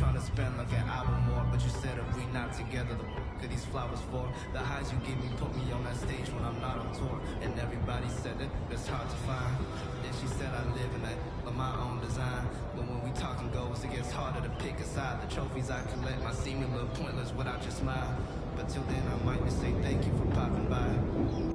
trying to spend like an hour more, but you said if we not together, the book of these flowers for the highs you give me put me on that stage when I'm not on tour, and everybody said that it's hard to find. Then she said I live in that of my own design, but when we talking goals, it gets harder to pick a side. The trophies I collect might seem a little pointless without your smile, but till then I might just say thank you for popping by.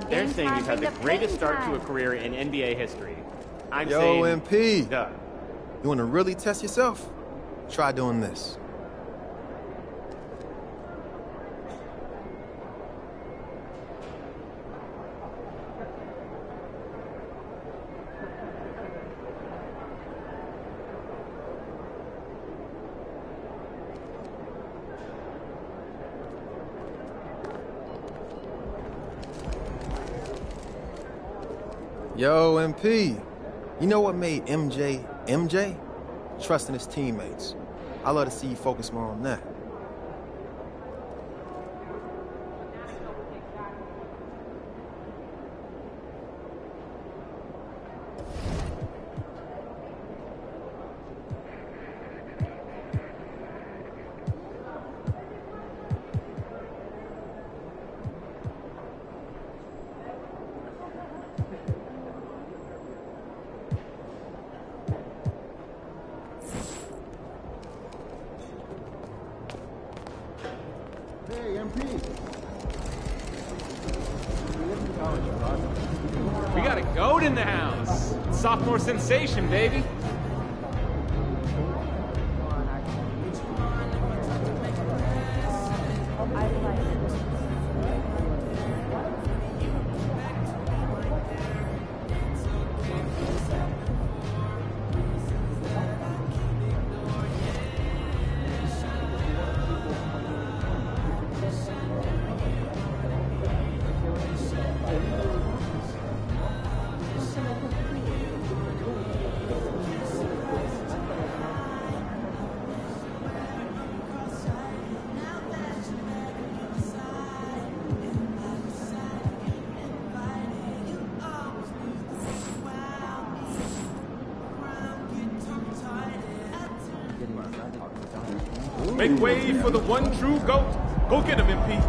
They're saying you've had the greatest start to a career in NBA history. I'm Yo, saying... MP. Duh. You want to really test yourself? Try doing this. Yo, MP, you know what made MJ MJ? Trusting his teammates. I love to see you focus more on that. We got a goat in the house. Sophomore sensation, baby. Make way for the one true GOAT. Go get him, MP.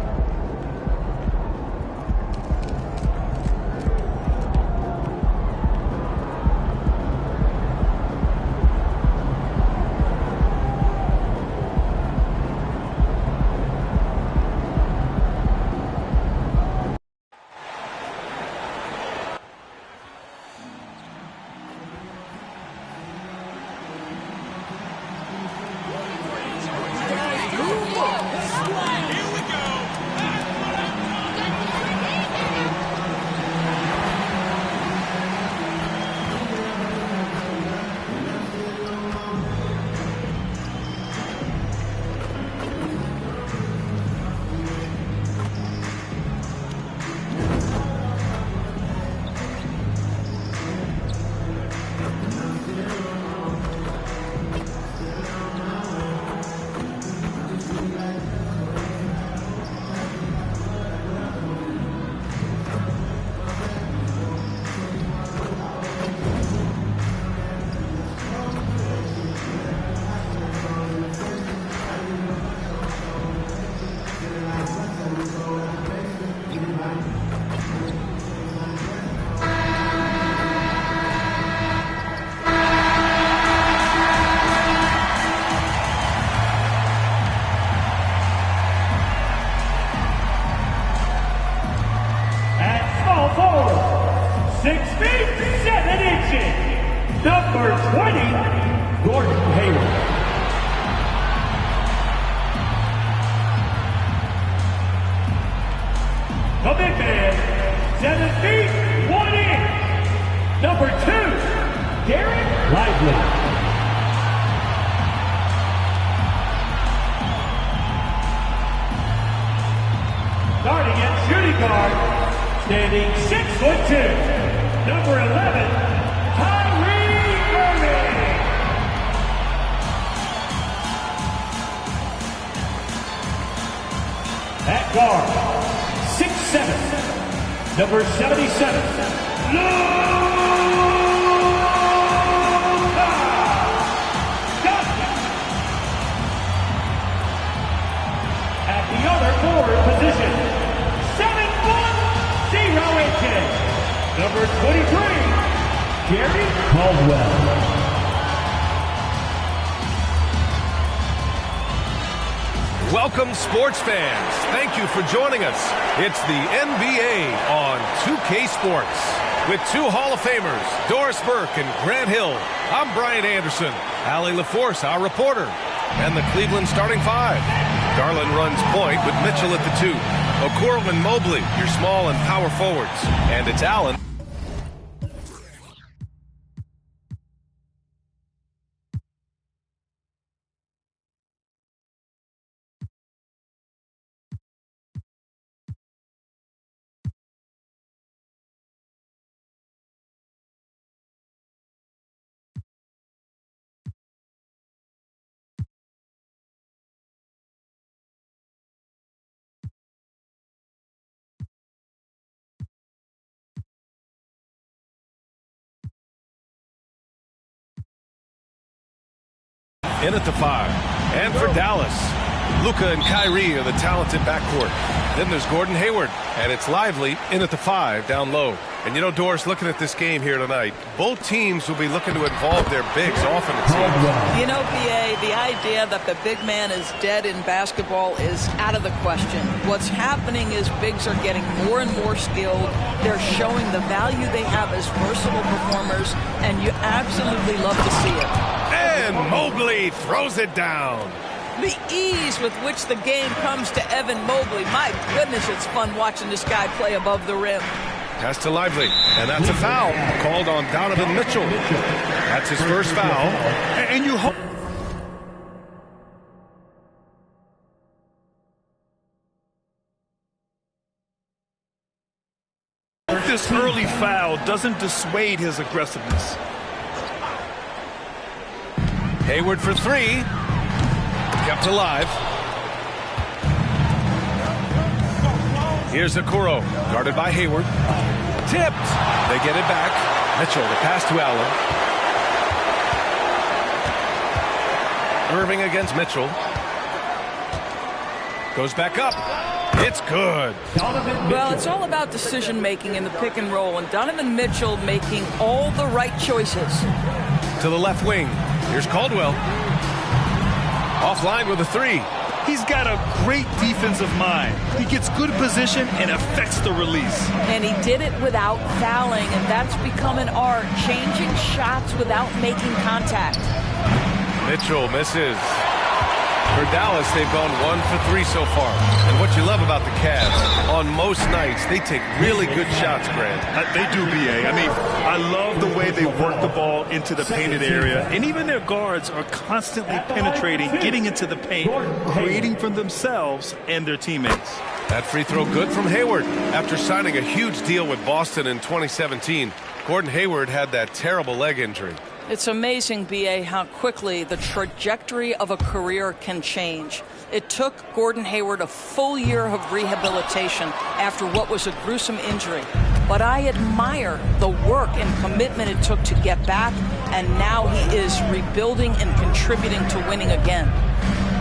Number 20, Gordon Hayward. The big man, 7 feet, 1 inch. Number 2, Derek Lively. Starting at shooting guard, standing 6'2", number 11, at guard, 6'7", number 77, Luka Doncic. At the other forward position, 7 foot 0 inches, number 23, Gary Caldwell. Welcome, sports fans. Thank you for joining us. It's the NBA on 2K Sports. With 2 Hall of Famers, Doris Burke and Grant Hill. I'm Brian Anderson, Allie LaForce, our reporter, and the Cleveland starting 5. Garland runs point with Mitchell at the 2. Okoro and Mobley, your small and power forwards. And it's Allen. In at the 5. And for Dallas, Luka and Kyrie are the talented backcourt. Then there's Gordon Hayward, and it's Lively in at the 5 down low. And you know, Doris, looking at this game here tonight, both teams will be looking to involve their bigs often, it seems. You know, PA, the idea that the big man is dead in basketball is out of the question. What's happening is bigs are getting more and more skilled. They're showing the value they have as versatile performers, and you absolutely love to see it. And Mobley throws it down. The ease with which the game comes to Evan Mobley. My goodness, it's fun watching this guy play above the rim. Pass to Lively, and that's a foul called on Donovan Mitchell. That's his first foul. And you hope this early foul doesn't dissuade his aggressiveness. Hayward for 3. Kept alive. Here's Okoro, guarded by Hayward. Tipped. They get it back. Mitchell, the pass to Allen. Irving against Mitchell. Goes back up. It's good. Well, it's all about decision-making in the pick and roll, and Donovan Mitchell making all the right choices. To the left wing. Here's Caldwell. Offline with a three. He's got a great defensive mind. He gets good position and affects the release. And he did it without fouling, and that's become an art, changing shots without making contact. Mitchell misses. For Dallas, they've gone 1 for 3 so far. And what you love about the Cavs, on most nights, they take really good shots, Grant. They do, B.A. I mean, I love the way they work the ball into the painted area. And even their guards are constantly penetrating, getting into the paint, creating for themselves and their teammates. That free throw good from Hayward. After signing a huge deal with Boston in 2017, Gordon Hayward had that terrible leg injury. It's amazing, B.A., how quickly the trajectory of a career can change. It took Gordon Hayward a full year of rehabilitation after what was a gruesome injury. But I admire the work and commitment it took to get back, and now he is rebuilding and contributing to winning again.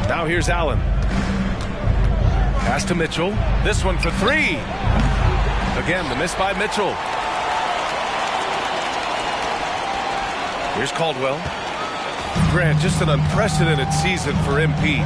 Now here's Allen. Pass to Mitchell. This one for three. Again, the miss by Mitchell. Here's Caldwell. Grant, just an unprecedented season for MP,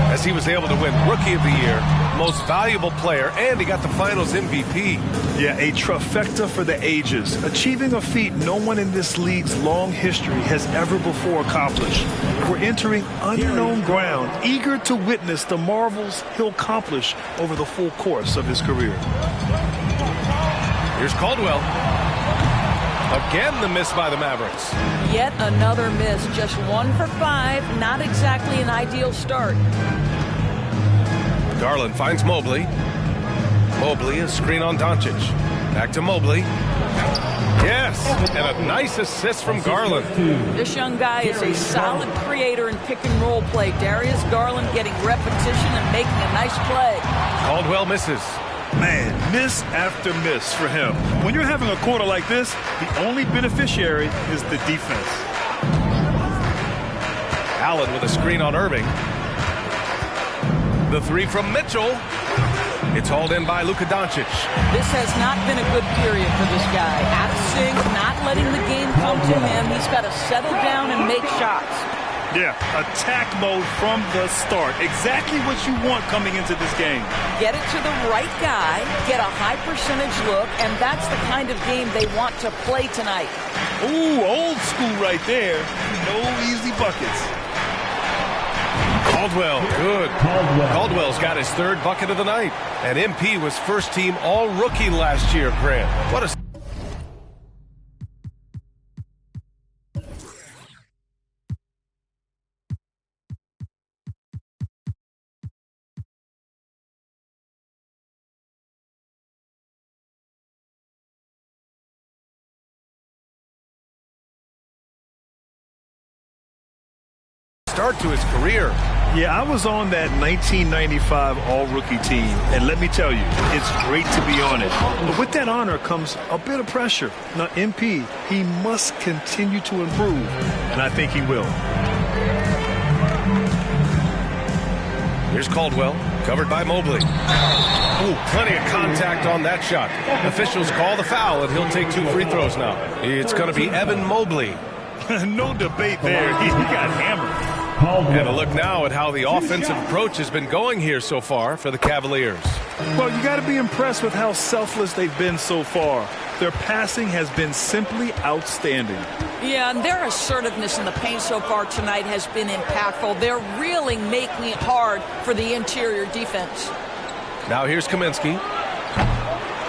as he was able to win Rookie of the Year, Most Valuable Player, and he got the Finals MVP. Yeah, a trifecta for the ages, achieving a feat no one in this league's long history has ever before accomplished. We're entering unknown ground, eager to witness the marvels he'll accomplish over the full course of his career. Here's Caldwell. Again, the miss by the Mavericks. Yet another miss, just 1 for 5, not exactly an ideal start. Garland finds Mobley. Mobley, a screen on Doncic. Back to Mobley. Yes, and a nice assist from Garland. This young guy is a solid creator in pick and roll play. Darius Garland getting repetition and making a nice play. Caldwell misses. Man, miss after miss for him. When you're having a quarter like this, the only beneficiary is the defense. Allen with a screen on Irving. The three from Mitchell. It's hauled in by Luka Doncic. This has not been a good period for this guy. Out of sync, not letting the game come to him. He's got to settle down and make shots. Yeah, attack mode from the start. Exactly what you want coming into this game. Get it to the right guy, get a high percentage look, and that's the kind of game they want to play tonight. Ooh, old school right there. No easy buckets. Caldwell, good. Caldwell's got his third bucket of the night. And MP was first team all-rookie last year, Grant. What a... start to his career. Yeah, I was on that 1995 all-rookie team, and let me tell you, it's great to be on it. But with that honor comes a bit of pressure. Now, MP, he must continue to improve, and I think he will. Here's Caldwell, covered by Mobley. Ooh, plenty of contact on that shot. Officials call the foul, and he'll take 2 free throws now. It's going to be Evan Mobley. No debate there. He got hammered. And a look now at how the offensive approach has been going here so far for the Cavaliers. Well, you got to be impressed with how selfless they've been so far. Their passing has been simply outstanding. Yeah, and their assertiveness in the paint so far tonight has been impactful. They're really making it hard for the interior defense. Now here's Kaminsky.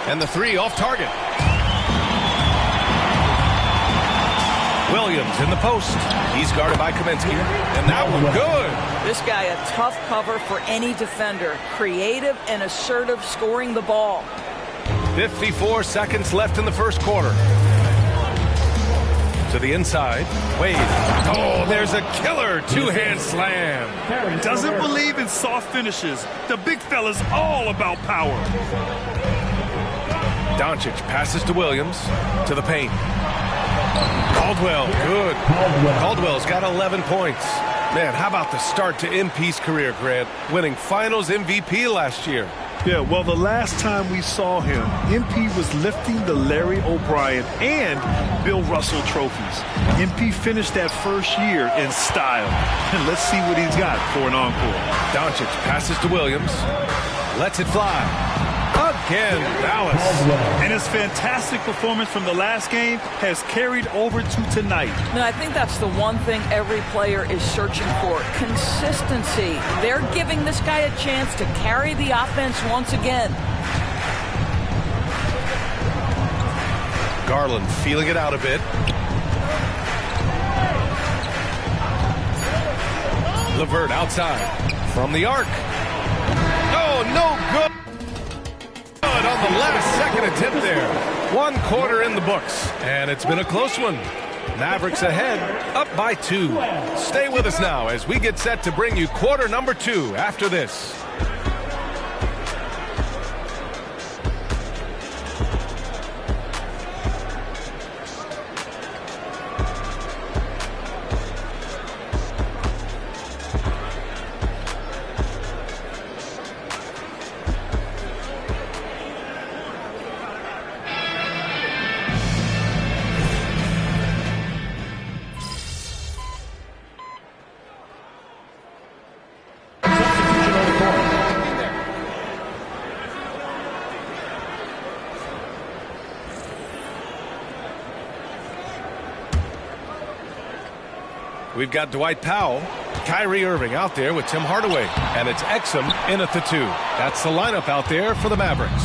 And the three off target. Williams in the post. He's guarded by Kaminsky. And that one good. This guy a tough cover for any defender. Creative and assertive scoring the ball. 54 seconds left in the first quarter. To the inside. Wade. Oh, there's a killer two-hand slam. Doesn't believe in soft finishes. The big fella's all about power. Doncic passes to Williams. To the paint. Caldwell, good. Caldwell's got 11 points. Man, how about the start to MP's career, Grant? Winning Finals MVP last year. Yeah, well, the last time we saw him, MP was lifting the Larry O'Brien and Bill Russell trophies. MP finished that first year in style. And let's see what he's got for an encore. Doncic passes to Williams. Lets it fly. Again, Dallas. And his fantastic performance from the last game has carried over to tonight. No, I think that's the one thing every player is searching for. Consistency. They're giving this guy a chance to carry the offense once again. Garland feeling it out a bit. LeVert outside from the arc. Oh, no good. On the last second attempt there. 1 quarter in the books, and it's been a close one. Mavericks ahead, up by 2. Stay with us now as we get set to bring you quarter number 2 after this. We've got Dwight Powell, Kyrie Irving out there with Tim Hardaway, and it's Exum in at the 2. That's the lineup out there for the Mavericks.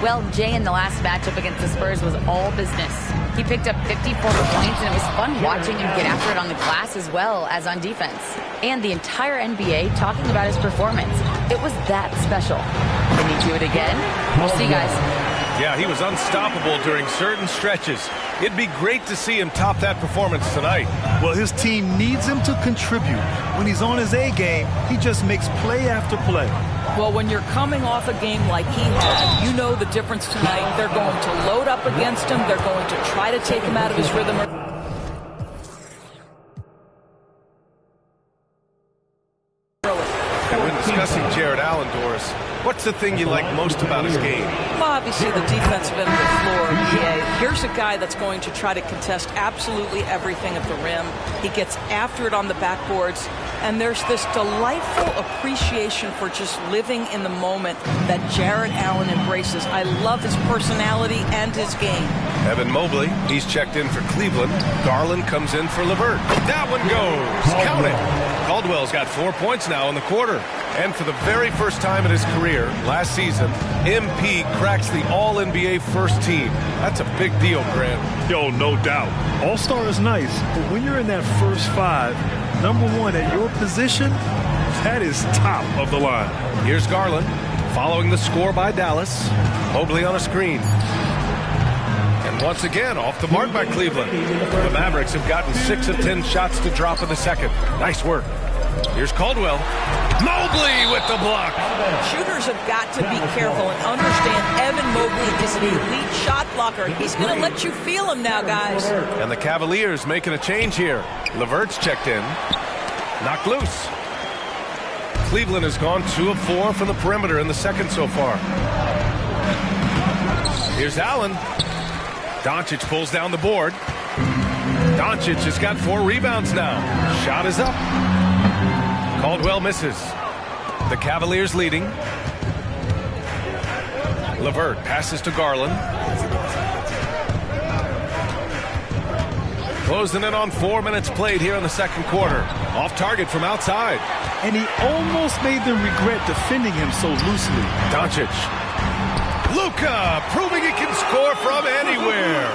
Well, Jay, in the last matchup against the Spurs was all business. He picked up 54 points, and it was fun watching him get after it on the glass as well as on defense. And the entire NBA talking about his performance. It was that special. Can he do it again? We'll see, guys. Yeah, he was unstoppable during certain stretches. It'd be great to see him top that performance tonight. Well, his team needs him to contribute. When he's on his A game, he just makes play after play. Well, when you're coming off a game like he had, you know the difference tonight. They're going to load up against him. They're going to try to take him out of his rhythm. When discussing Jared Allen, Doris, what's the thing you like most about his game? Well, obviously the defensive end of the floor. Here's a guy that's going to try to contest absolutely everything at the rim. He gets after it on the backboards, and there's this delightful appreciation for just living in the moment that Jared Allen embraces. I love his personality and his game. Evan Mobley, he's checked in for Cleveland. Garland comes in for LeVert. That one goes. Count it. Caldwell's got 4 points now in the quarter. And for the very first time in his career, last season, MP cracks the All-NBA first team. That's a big deal, Grant. Yo, no doubt. All-Star is nice, but when you're in that first 5, number 1 at your position, that is top of the line. Here's Garland, following the score by Dallas. Mobley on a screen. And once again, off the mark by Cleveland. The Mavericks have gotten 6 of 10 shots to drop in the second. Nice work. Here's Caldwell. Mobley with the block. Shooters have got to be careful and understand Evan Mobley is an elite shot blocker. He's going to let you feel him now, guys. And the Cavaliers making a change here. LeVert's checked in. Knocked loose. Cleveland has gone 2 of 4 from the perimeter in the second so far. Here's Allen. Doncic pulls down the board. Doncic has got 4 rebounds now. Shot is up. Caldwell misses. The Cavaliers leading. LeVert passes to Garland. Closing in on 4 minutes played here in the second quarter. Off target from outside. And he almost made them regret defending him so loosely. Doncic. Luka proving he can score from anywhere.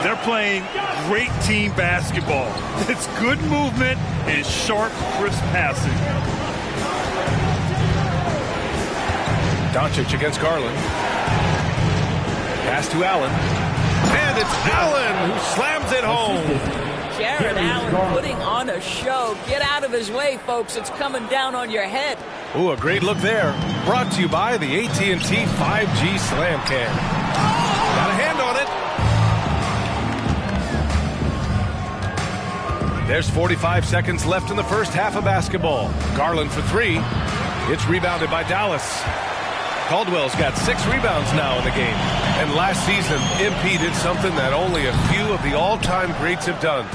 They're playing great team basketball. It's good movement and sharp, crisp passing. Doncic against Garland. Pass to Allen. And it's Allen who slams it home. Jared Allen putting on a show. Get out of his way, folks. It's coming down on your head. Ooh, a great look there. Brought to you by the AT&T 5G Slam Cam. Got a hand on it. There's 45 seconds left in the first half of basketball. Garland for three. It's rebounded by Dallas. Caldwell's got 6 rebounds now in the game. And last season, MP did something that only a few of the all-time greats have done.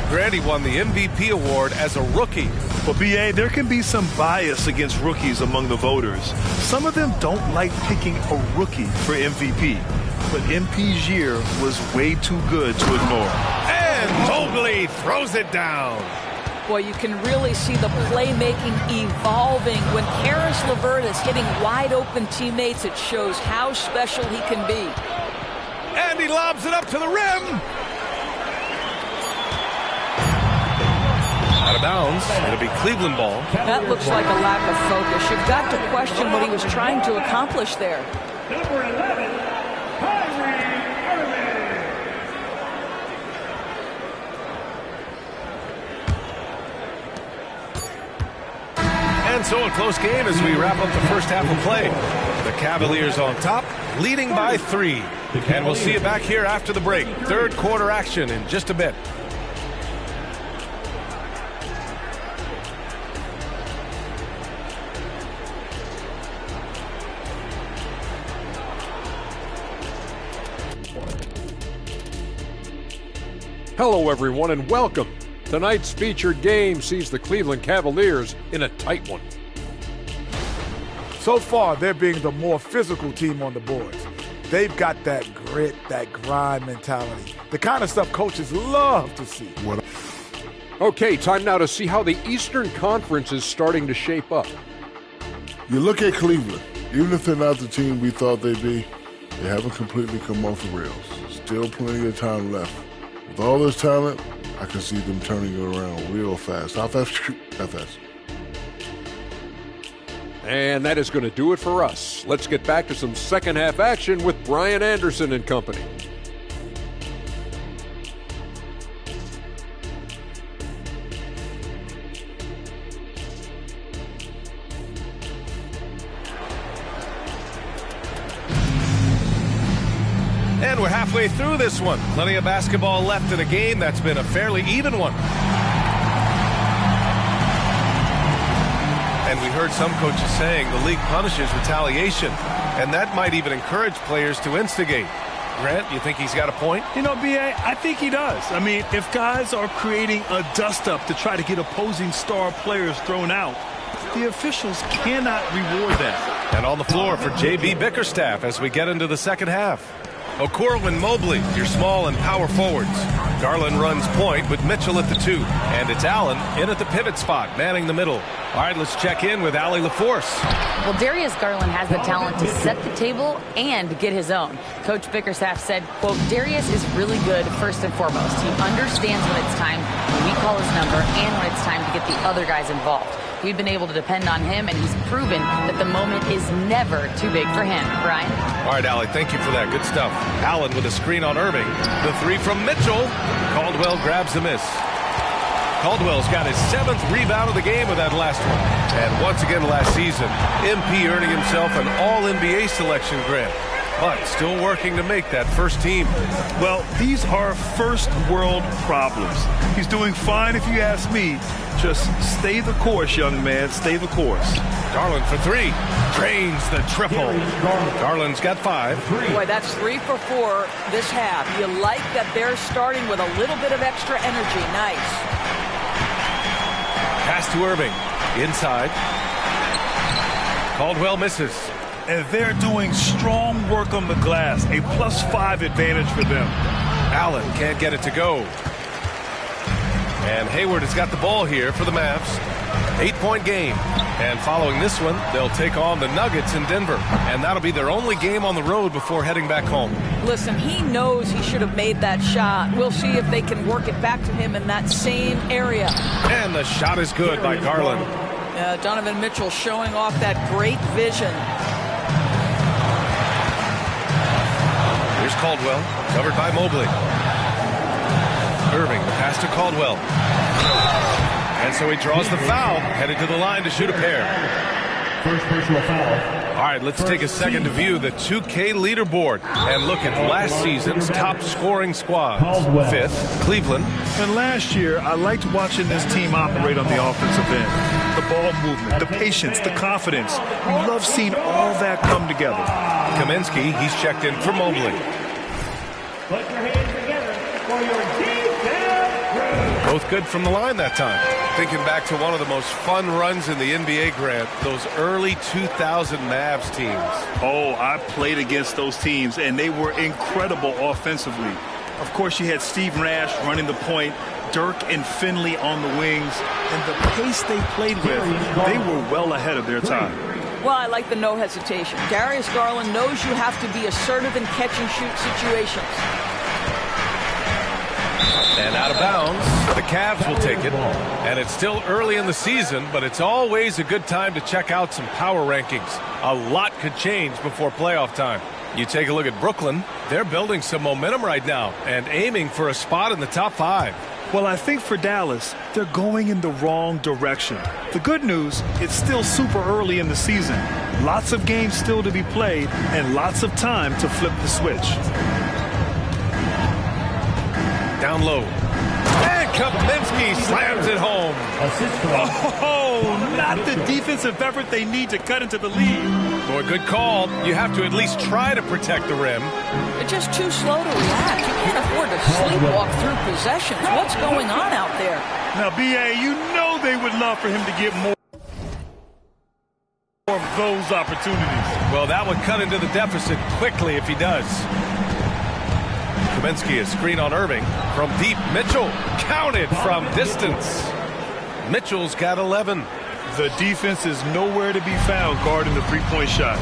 Grant, won the MVP award as a rookie. Well, B.A., there can be some bias against rookies among the voters. Some of them don't like picking a rookie for MVP. But MP's year was way too good to ignore. And Mobley throws it down. Boy, you can really see the playmaking evolving. When Karis LeVert is hitting wide-open teammates, it shows how special he can be. And he lobs it up to the rim. Out of bounds. It'll be Cleveland ball. That looks like a lack of focus. You've got to question what he was trying to accomplish there. Number 11, And so a close game as we wrap up the first half of play. The Cavaliers on top, leading by 3. And we'll see you back here after the break. Third quarter action in just a bit. Hello, everyone, and welcome. Tonight's featured game sees the Cleveland Cavaliers in a tight one. So far, they're being the more physical team on the boards. They've got that grit, that grind mentality, the kind of stuff coaches love to see. Okay, time now to see how the Eastern Conference is starting to shape up. You look at Cleveland, even if they're not the team we thought they'd be, they haven't completely come off the rails. Still plenty of time left. With all this talent, I can see them turning it around real fast. How fast? How fast? And that is going to do it for us. Let's get back to some second half action with Brian Anderson and company. And we're halfway through this one. Plenty of basketball left in a game that's been a fairly even one. And we heard some coaches saying the league punishes retaliation, and that might even encourage players to instigate. Grant, you think he's got a point? You know, B.A., I think he does. I mean, if guys are creating a dust-up to try to get opposing star players thrown out, the officials cannot reward that. And on the floor for J.B. Bickerstaff as we get into the second half. Okoro and Mobley, your small and power forwards. Garland runs point with Mitchell at the 2. And it's Allen in at the pivot spot, manning the middle. All right, let's check in with Allie LaForce. Well, Darius Garland has the talent to set the table and get his own. Coach Bickerstaff said, quote, Darius is really good first and foremost. He understands when it's time when we call his number and when it's time to get the other guys involved. We've been able to depend on him, and he's proven that the moment is never too big for him. Brian? All right, Allie, thank you for that. Good stuff. Allen with a screen on Irving. The 3 from Mitchell. Caldwell grabs the miss. Caldwell's got his 7th rebound of the game with that last one. And once again last season, MP earning himself an All-NBA selection, Grant. But still working to make that first team. Well, these are first world problems. He's doing fine if you ask me. Just stay the course, young man. Stay the course. Garland for 3. Drains the triple. Garland's got 5. Boy, that's 3 for 4 this half. You like that they're starting with a little bit of extra energy. Nice. Pass to Irving. Inside. Caldwell misses. And they're doing strong work on the glass. A +5 advantage for them. Allen can't get it to go. And Hayward has got the ball here for the Mavs. 8-point game. And following this one, they'll take on the Nuggets in Denver. And that'll be their only game on the road before heading back home. Listen, he knows he should have made that shot. We'll see if they can work it back to him in that same area. And the shot is good by Garland. Donovan Mitchell showing off that great vision. Here's Caldwell, covered by Mobley. Irving, pass to Caldwell. And so he draws the foul, headed to the line to shoot a pair. First personal foul. All right, let's take a second to view the 2K leaderboard and look at last season's top scoring squads. Fifth, Cleveland. And last year, I liked watching this team operate on the offensive end. The ball movement, the patience, the confidence. You love seeing all that come together. Kaminsky, he's checked in for Mobley. Put your hands together for your defense. Both good from the line that time. Thinking back to one of the most fun runs in the NBA, Grant, those early 2000 Mavs teams. Oh, I played against those teams, and they were incredible offensively. Of course, you had Steve Nash running the point, Dirk and Finley on the wings, and the pace they played with, they were well ahead of their time. Well, I like the no hesitation. Darius Garland knows you have to be assertive in catch-and-shoot situations. And out of bounds, the Cavs will take it. And it's still early in the season, but it's always a good time to check out some power rankings. A lot could change before playoff time. You take a look at Brooklyn. They're building some momentum right now and aiming for a spot in the top 5. Well, I think for Dallas, they're going in the wrong direction. The good news, it's still super early in the season. Lots of games still to be played and lots of time to flip the switch. Down low. And Kaminsky slams it home. Oh, not the defensive effort they need to cut into the lead. Boy, good call. You have to at least try to protect the rim. They're just too slow to react. You can't afford to sleepwalk through possessions. What's going on out there? Now, B.A., you know they would love for him to get more of those opportunities. Well, that would cut into the deficit quickly if he does. Kaminsky, a screen on Irving. From deep, Mitchell. Counted from distance. Mitchell's got 11. The defense is nowhere to be found guarding the three-point shot.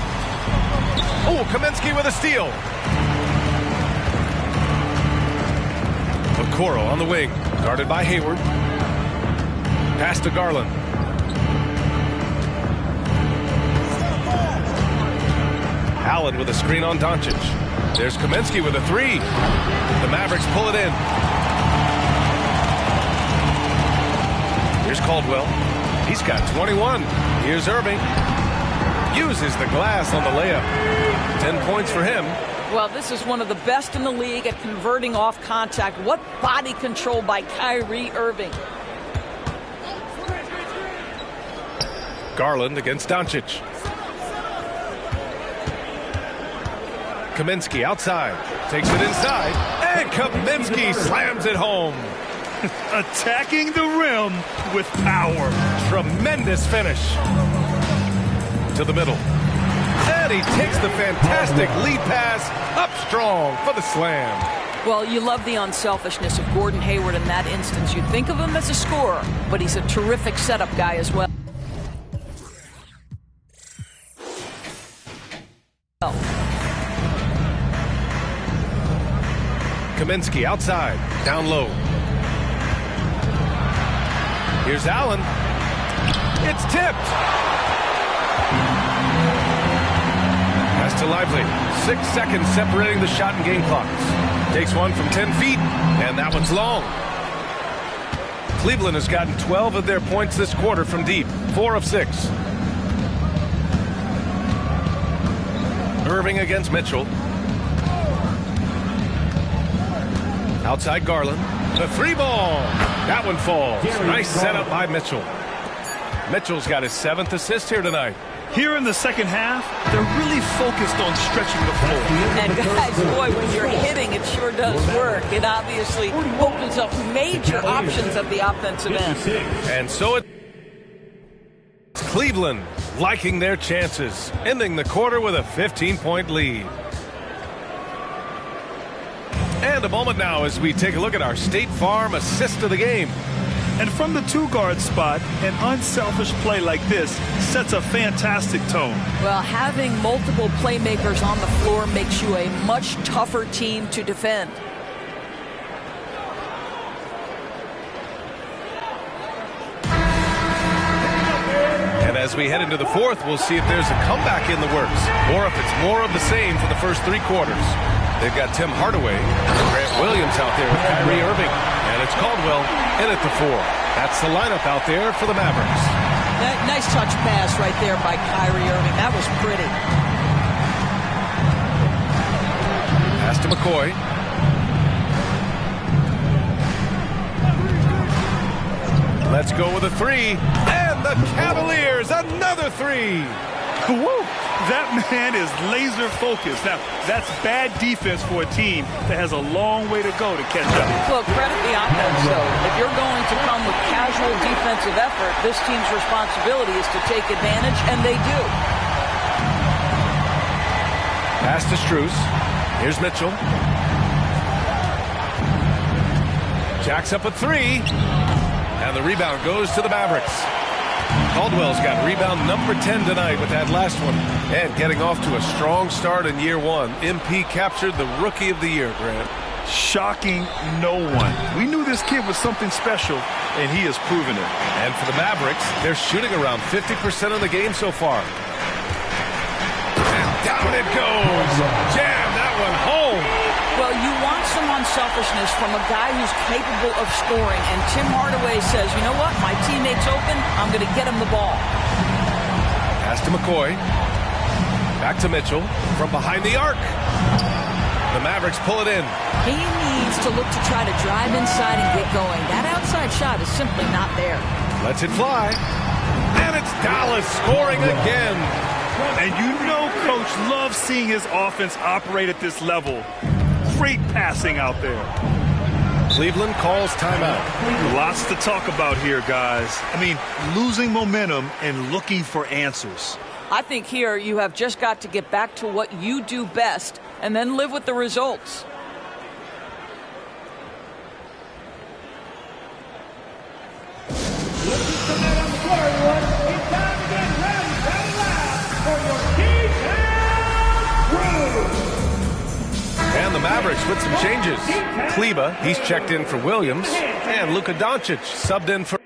Oh, Kaminsky with a steal. Okoro on the wing. Guarded by Hayward. Pass to Garland. Allen with a screen on Doncic. There's Kaminsky with a 3. The Mavericks pull it in. Here's Caldwell. He's got 21. Here's Irving. Uses the glass on the layup. 10 points for him. Well, this is one of the best in the league at converting off contact. What body control by Kyrie Irving. Garland against Doncic. Kaminsky outside. Takes it inside. And Kaminsky slams it home. Attacking the rim with power. Tremendous finish. To the middle. And he takes the fantastic lead pass up strong for the slam. Well, you love the unselfishness of Gordon Hayward in that instance. You think of him as a scorer, but he's a terrific setup guy as well. Kaminsky outside, down low. Here's Allen. It's tipped. Pass to Lively. 6 seconds separating the shot and game clocks. Takes one from 10 feet, and that one's long. Cleveland has gotten 12 of their points this quarter from deep. 4 of 6. Irving against Mitchell. Outside Garland. The 3-ball. That one falls. Nice setup by Mitchell. Mitchell's got his 7th assist here tonight. Here in the second half, they're really focused on stretching the floor. And guys, boy, when you're hitting, it sure does work. It obviously opens up major options at the offensive end. And so it's Cleveland liking their chances, ending the quarter with a 15-point lead. And a moment now as we take a look at our State Farm assist of the game. And from the 2-guard spot, an unselfish play like this sets a fantastic tone. Well, having multiple playmakers on the floor makes you a much tougher team to defend. And as we head into the fourth, we'll see if there's a comeback in the works or if it's more of the same for the first 3 quarters. They've got Tim Hardaway and Grant Williams out there with Kyrie Irving. And it's Caldwell in at the 4. That's the lineup out there for the Mavericks. Nice touch pass right there by Kyrie Irving. That was pretty. Pass to McCoy. Let's go with a three. And the Cavaliers, another three. Woo! That man is laser focused. Now, that's bad defense for a team that has a long way to go to catch up. Look, credit the offense, though. If you're going to come with casual defensive effort, this team's responsibility is to take advantage, and they do. Pass to Strus. Here's Mitchell. Jacks up a three. And the rebound goes to the Mavericks. Caldwell's got rebound number 10 tonight with that last one. And getting off to a strong start in year one. MP captured the Rookie of the Year, Grant. Shocking no one. We knew this kid was something special, and he has proven it. And for the Mavericks, they're shooting around 50% of the game so far. And down it goes. Jam that one home. Well, you want some unselfishness from a guy who's capable of scoring. And Tim Hardaway says, you know what? My teammate's open. I'm going to get him the ball. Pass to McCoy. Back to Mitchell from behind the arc. The Mavericks pull it in. He needs to look to try to drive inside and get going. That outside shot is simply not there. Lets it fly. And it's Dallas scoring again. And you know Coach loves seeing his offense operate at this level. Great passing out there. Cleveland calls timeout. Lots to talk about here, guys. I mean, losing momentum and looking for answers. I think here you have just got to get back to what you do best and then live with the results. And the Mavericks with some changes. Kleba, he's checked in for Williams. And Luka Doncic subbed in for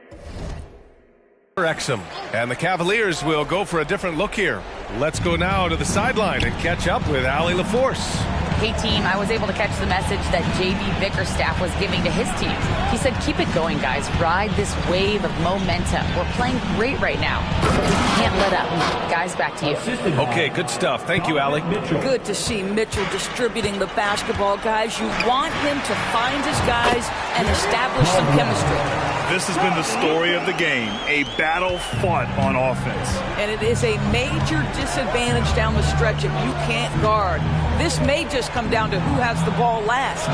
Exum. And the Cavaliers will go for a different look here. Let's go now to the sideline and catch up with Allie LaForce. Hey, team, I was able to catch the message that J.B. Bickerstaff was giving to his team. He said, keep it going, guys. Ride this wave of momentum. We're playing great right now. Can't let up. Guys, back to you. Okay, good stuff. Thank you, Allie. Good to see Mitchell distributing the basketball, guys. You want him to find his guys and establish some chemistry. This has been the story of the game, a battle fought on offense. And it is a major disadvantage down the stretch if you can't guard. This may just come down to who has the ball last.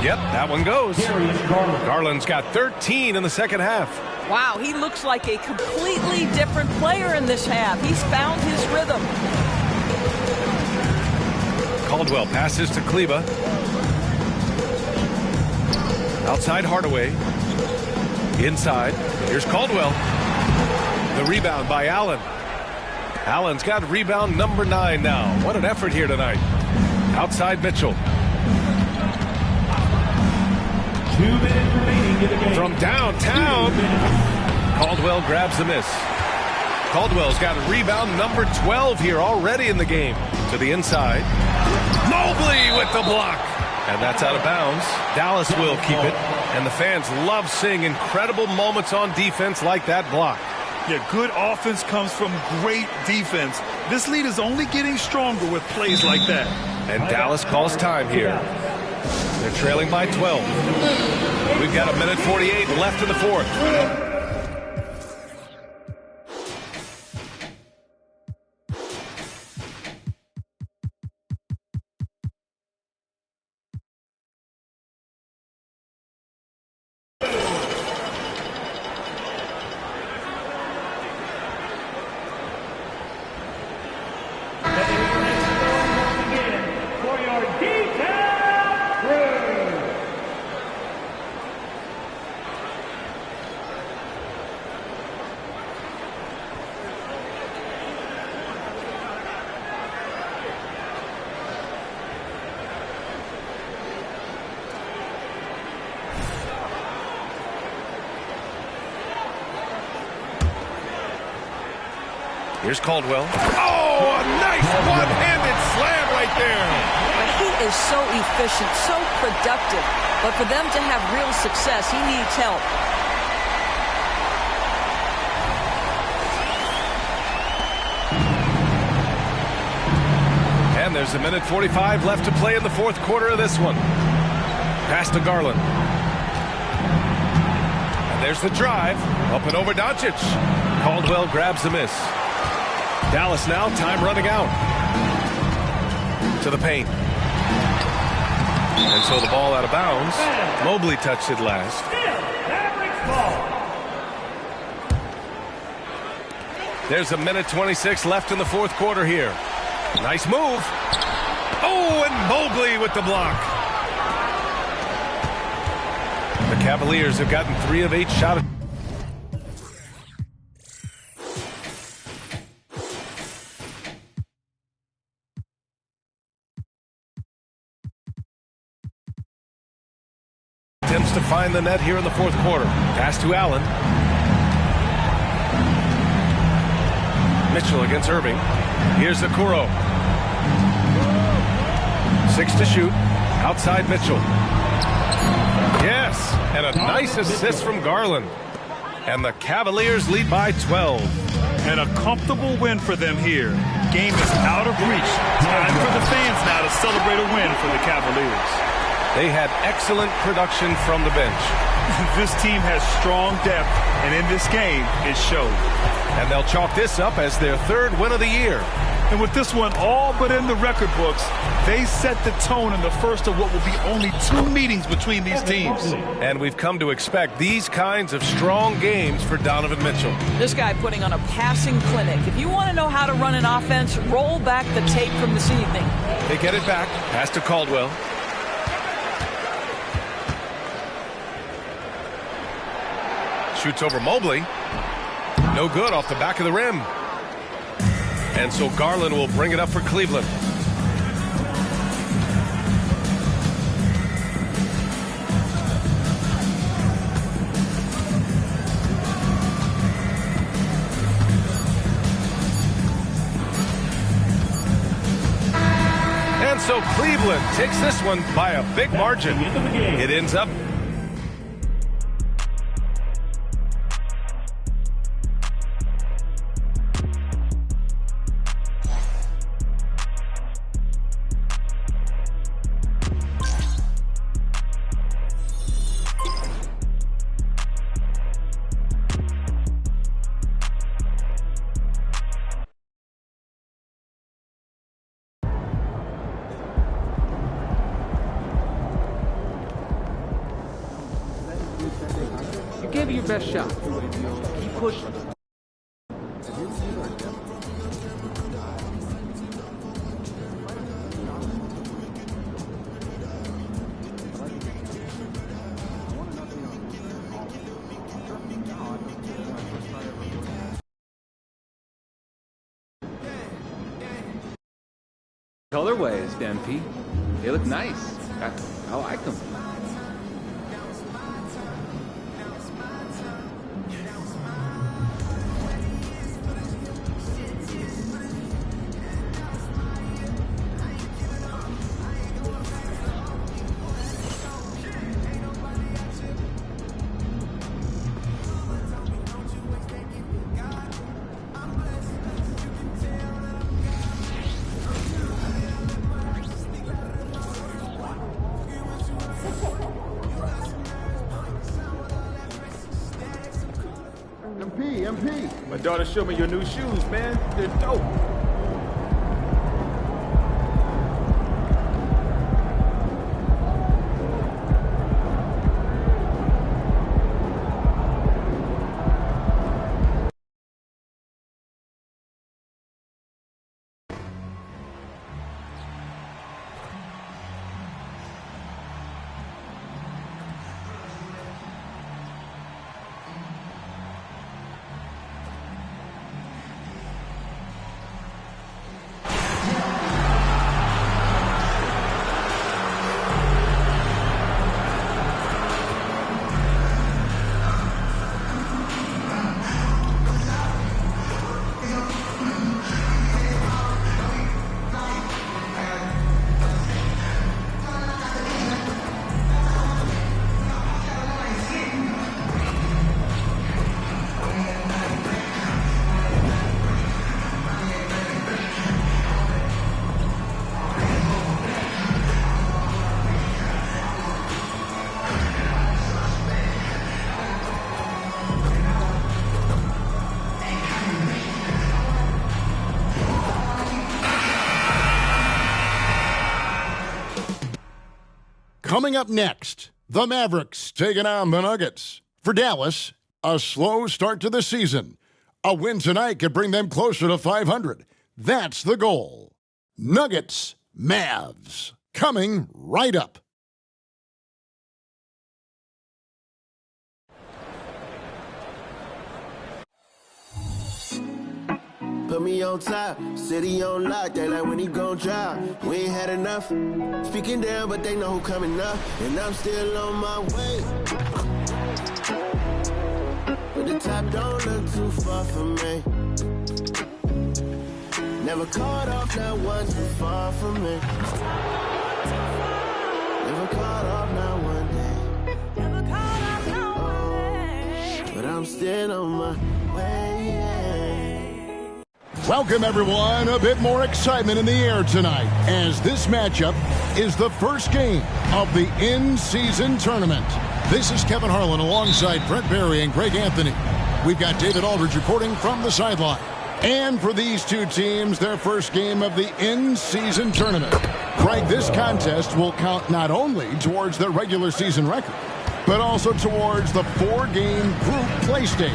Yep, that one goes. Garland's got 13 in the second half. Wow, he looks like a completely different player in this half. He's found his rhythm. Caldwell passes to Kleba. Outside Hardaway. Inside. Here's Caldwell. The rebound by Allen. Allen's got rebound number 9 now. What an effort here tonight. Outside Mitchell. 2 minutes remaining in the game. From downtown. Caldwell grabs the miss. Caldwell's got rebound number 12 here already in the game. To the inside. Mobley with the block. And that's out of bounds. Dallas will keep it. And the fans love seeing incredible moments on defense like that block. Yeah, good offense comes from great defense. This lead is only getting stronger with plays like that. And Dallas calls time here. They're trailing by 12. We've got 1:48 left in the fourth. Here's Caldwell. Oh, a nice one-handed slam right there. He is so efficient, so productive. But for them to have real success, he needs help. there's a minute 45 left to play in the fourth quarter of this one. Pass to Garland. And there's the drive. Up and over Doncic. Caldwell grabs the miss. Dallas now, time running out. To the paint. And so the ball out of bounds. Mobley touched it last. There's a minute 26 left in the fourth quarter here. Nice move. Oh, and Mobley with the block. The Cavaliers have gotten 3 of 8 shots. Attempts to find the net here in the fourth quarter. Pass to Allen. Mitchell against Irving. Here's the Kuro. 6 to shoot. Outside Mitchell. Yes, and a nice assist from Garland. And the Cavaliers lead by 12. And a comfortable win for them here. Game is out of reach. Time for the fans now to celebrate a win for the Cavaliers. They had excellent production from the bench. This team has strong depth, and in this game, it showed. And they'll chalk this up as their 3rd win of the year. And with this one all but in the record books, they set the tone in the first of what will be only 2 meetings between these teams. And we've come to expect these kinds of strong games for Donovan Mitchell. This guy putting on a passing clinic. If you want to know how to run an offense, roll back the tape from this evening. They get it back. Pass to Caldwell. Shoots over Mobley. No good off the back of the rim. And so Garland will bring it up for Cleveland. And so Cleveland takes this one by a big margin. It ends up Give it your best shot. Keep pushing. Colorways, MP. They look nice. I like them. MP. My daughter showed me your new shoes, man. They're dope. Coming up next, the Mavericks taking on the Nuggets. For Dallas, a slow start to the season. A win tonight could bring them closer to 500. That's the goal. Nuggets, Mavs, coming right up. Put me on top, city on lock, they like when he gon' drop. We ain't had enough, speaking down, but they know who coming up. And I'm still on my way. But the top don't look too far from me. Never caught off, not one too far from me. Never caught off, not one day. Never caught off, not one day. But I'm still on my way. Welcome, everyone. A bit more excitement in the air tonight as this matchup is the first game of the in-season tournament. This is Kevin Harlan alongside Brent Barry and Greg Anthony. We've got David Aldridge reporting from the sideline. And for these two teams, their first game of the in-season tournament. Greg, this contest will count not only towards their regular season record, but also towards the 4-game group play stage.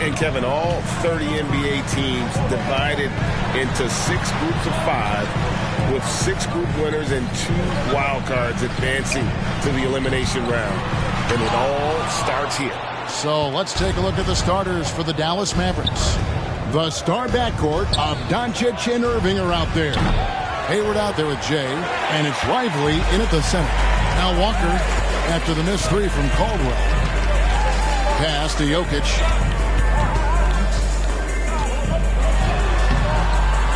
And Kevin, all 30 NBA teams divided into 6 groups of 5 with 6 group winners and 2 wild cards advancing to the elimination round. And it all starts here. So let's take a look at the starters for the Dallas Mavericks. The star backcourt of Doncic and Irving are out there. Hayward out there with Jay, and it's Lively in at the center. Now Walker after the missed 3 from Caldwell. Pass to Jokic.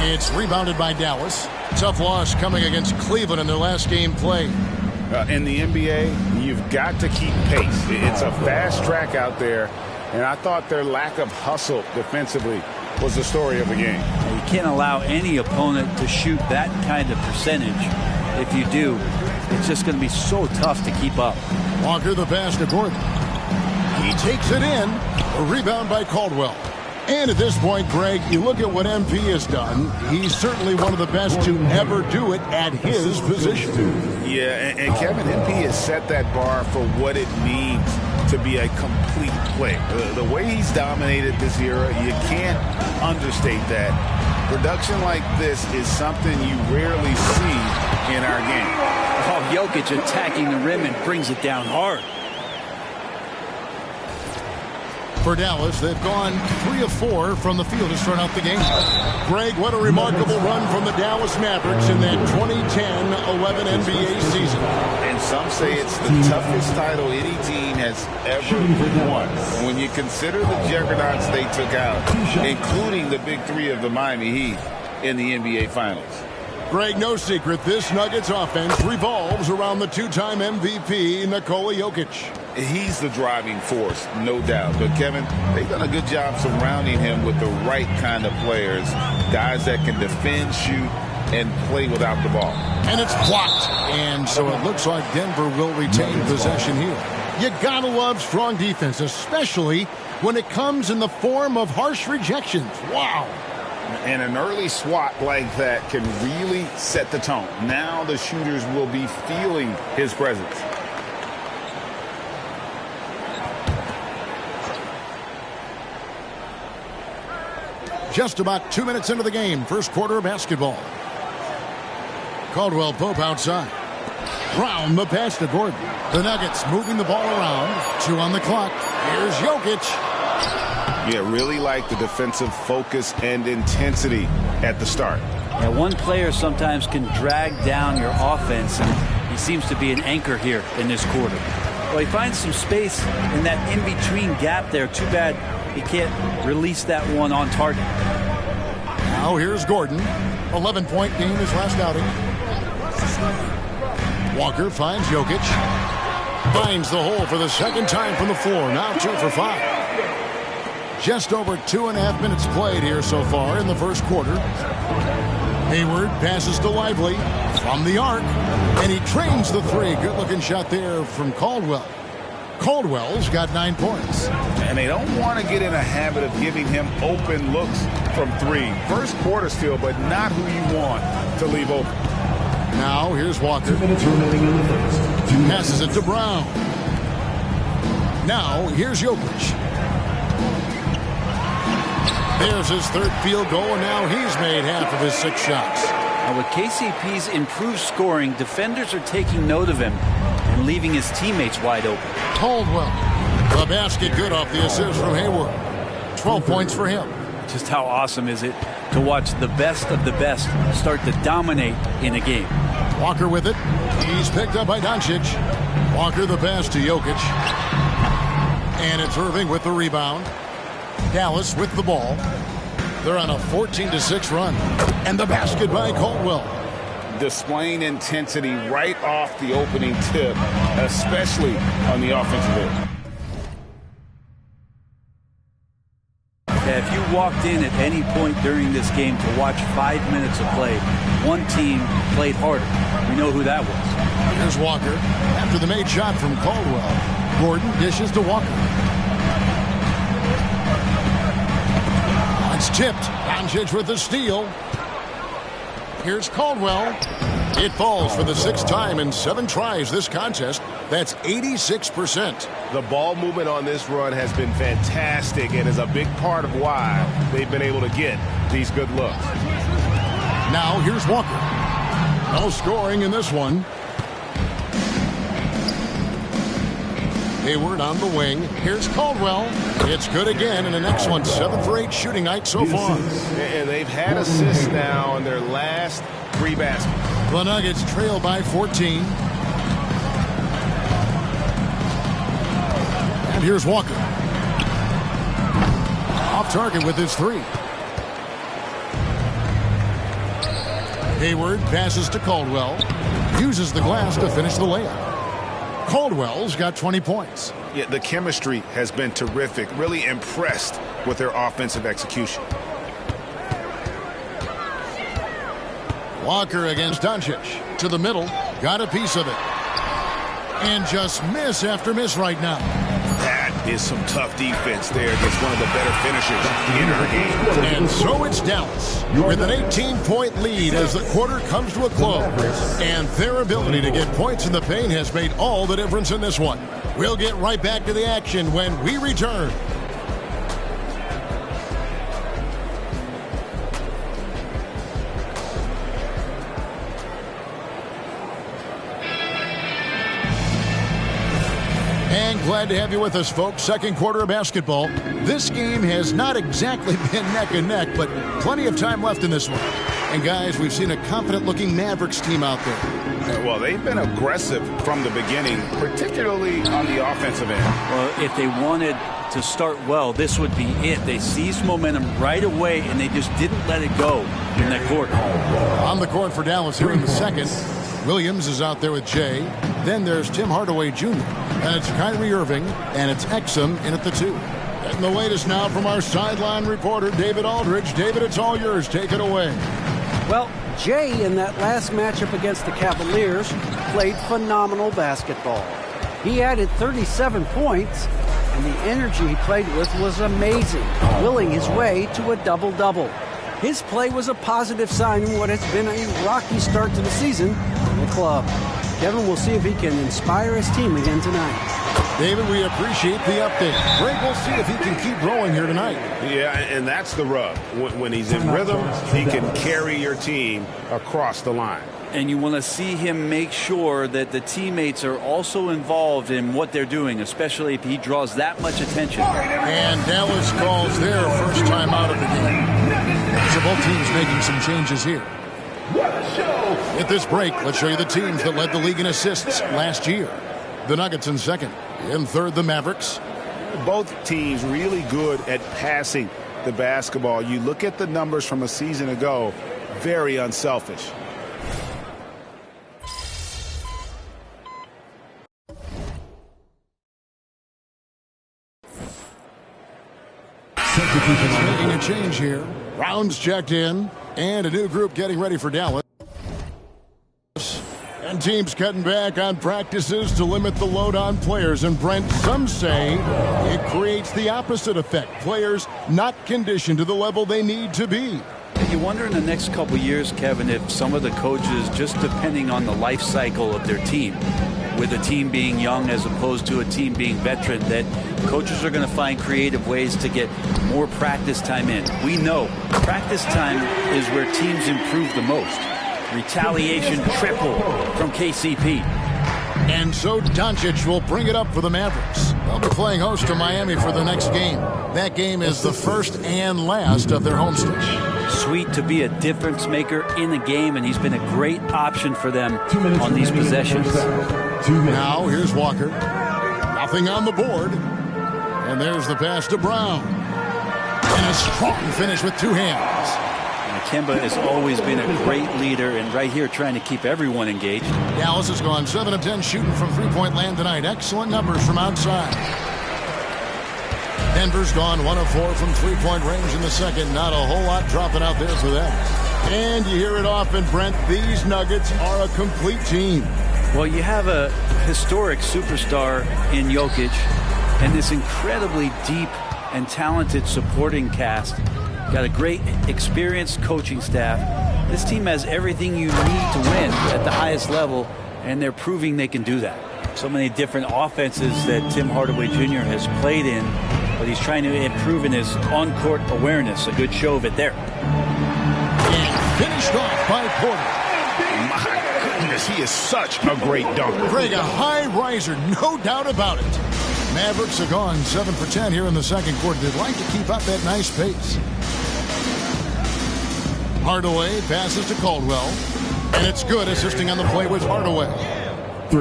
It's rebounded by Dallas. Tough loss coming against Cleveland in their last game played. In the NBA, you've got to keep pace. It's a fast track out there, and I thought their lack of hustle defensively was the story of the game. You can't allow any opponent to shoot that kind of percentage. If you do, it's just going to be so tough to keep up. Walker the pass to Gordon. He takes it in. A rebound by Caldwell. And at this point, Greg, you look at what MP has done. He's certainly one of the best to ever do it at his position. Yeah, and Kevin, MP has set that bar for what it means to be a complete player. The way he's dominated this era, you can't understate that. Production like this is something you rarely see in our game. Oh, Jokic attacking the rim and brings it down hard. For Dallas, they've gone 3 of 4 from the field to start out the game. Greg, what a remarkable run from the Dallas Mavericks in that 2010-11 NBA season. And some say it's the toughest title any team has ever won. When you consider the juggernauts they took out, including the big 3 of the Miami Heat in the NBA Finals. Greg, no secret, this Nuggets offense revolves around the 2-time MVP, Nikola Jokic. He's the driving force, no doubt. But, Kevin, they've done a good job surrounding him with the right kind of players, guys that can defend, shoot, and play without the ball. And it's blocked. And so it looks like Denver will retain possession here. You gotta love strong defense, especially when it comes in the form of harsh rejections. Wow. And an early swat like that can really set the tone. Now the shooters will be feeling his presence. Just about 2 minutes into the game, first quarter of basketball. Caldwell Pope outside. Brown the pass to Gordon. The Nuggets moving the ball around. 2 on the clock. Here's Jokic. Yeah, really like the defensive focus and intensity at the start. Yeah, one player sometimes can drag down your offense, and he seems to be an anchor here in this quarter. Well, he finds some space in that in-between gap there. Too bad he can't release that one on target. Now here's Gordon. 11-point game his last outing. Walker finds Jokic. Finds the hole for the second time from the floor. Now 2 for 5. Just over 2.5 minutes played here so far in the first quarter. Hayward passes to Lively from the arc, and he trains the 3. Good-looking shot there from Caldwell. Caldwell's got 9 points. And they don't want to get in a habit of giving him open looks from 3. First quarter still, but not who you want to leave open. Now here's Walker. 2 minutes remaining in the first. Passes it to Brown. Now, here's Jokic. There's his third field goal, and now he's made half of his 6 shots. Now, with KCP's improved scoring, defenders are taking note of him and leaving his teammates wide open. Caldwell. The basket good off the assist from Hayward. 12 points for him. Just how awesome is it to watch the best of the best start to dominate in a game. Walker with it. He's picked up by Doncic. Walker the pass to Jokic. And it's Irving with the rebound. Dallas with the ball. They're on a 14-6 run. And the basket by Caldwell. Displaying intensity right off the opening tip, especially on the offensive end. Yeah, if you walked in at any point during this game to watch 5 minutes of play, one team played harder. We know who that was. Here's Walker. After the made shot from Caldwell, Gordon dishes to Walker. It's tipped. Doncic with the steal. Here's Caldwell. It falls for the 6th time in 7 tries this contest. That's 86%. The ball movement on this run has been fantastic and is a big part of why they've been able to get these good looks. Now here's Walker. No scoring in this one. Hayward on the wing. Here's Caldwell. It's good again in an excellent 7 for 8 shooting night so far. And they've had assists now on their last 3 baskets. The Nuggets trail by 14. And here's Walker. Off target with his 3. Hayward passes to Caldwell. Uses the glass to finish the layup. Caldwell's got 20 points. Yeah, the chemistry has been terrific. Really impressed with their offensive execution. Walker against Doncic. To the middle. Got a piece of it. And just miss after miss right now. That is some tough defense there against one of the better finishers in our game. And so it's Dallas with an 18-point lead as the quarter comes to a close. And their ability to get points in the paint has made all the difference in this one. We'll get right back to the action when we return. And glad to have you with us, folks. Second quarter of basketball. This game has not exactly been neck and neck, but plenty of time left in this one. And guys, we've seen a confident-looking Mavericks team out there. Well, they've been aggressive from the beginning, particularly on the offensive end. Well, if they wanted to start well, this would be it. They seized momentum right away, and they just didn't let it go in that quarter. On the court for Dallas here in the second. Williams is out there with Jay. Then there's Tim Hardaway Jr. And it's Kyrie Irving. And it's Exum in at the 2. And the latest now from our sideline reporter, David Aldridge. David, it's all yours. Take it away. Well, Jay in that last matchup against the Cavaliers played phenomenal basketball. He added 37 points, and the energy he played with was amazing, willing his way to a double-double. His play was a positive sign in what has been a rocky start to the season in the club. Kevin will see if he can inspire his team again tonight. David, we appreciate the update. Greg, we'll see if he can keep growing here tonight. Yeah, and that's the rub. When he's in rhythm, he can carry your team across the line. And you want to see him make sure that the teammates are also involved in what they're doing, especially if he draws that much attention. And Dallas calls their first time out of the game. So both teams making some changes here. At this break, let's show you the teams that led the league in assists last year. The Nuggets in second. In third, the Mavericks. Both teams really good at passing the basketball. You look at the numbers from a season ago, very unselfish. Making a change here. Rounds checked in. And a new group getting ready for Dallas. And teams cutting back on practices to limit the load on players. And Brent, some say it creates the opposite effect. Players not conditioned to the level they need to be. You wonder in the next couple years, Kevin, if some of the coaches, just depending on the life cycle of their team, with a team being young as opposed to a team being veteran, that coaches are going to find creative ways to get more practice time in. We know practice time is where teams improve the most. Retaliation triple from KCP. And so Doncic will bring it up for the Mavericks. They'll be playing host to Miami for the next game. That game is the first and last of their homestand. Sweet to be a difference maker in the game, and he's been a great option for them on these possessions. Now here's Walker. Nothing on the board. And there's the pass to Brown. And a strong finish with two hands. Kemba has always been a great leader, and right here trying to keep everyone engaged. Dallas has gone 7 of 10 shooting from three-point land tonight. Excellent numbers from outside. Denver's gone 1 of 4 from three-point range in the second. Not a whole lot dropping out there for them. And you hear it often, Brent, these Nuggets are a complete team. Well, you have a historic superstar in Jokic and this incredibly deep and talented supporting cast. Got a great experienced coaching staff. This team has everything you need to win at the highest level, and they're proving they can do that. So many different offenses that Tim Hardaway Jr. has played in, but he's trying to improve in his on-court awareness. A good show of it there. And finished off by Porter. My goodness, he is such a great dunker. Greg, a high riser, no doubt about it. Mavericks are gone 7 for 10 here in the second quarter. They'd like to keep up that nice pace. Hardaway passes to Caldwell, and it's good. Assisting on the play with Hardaway.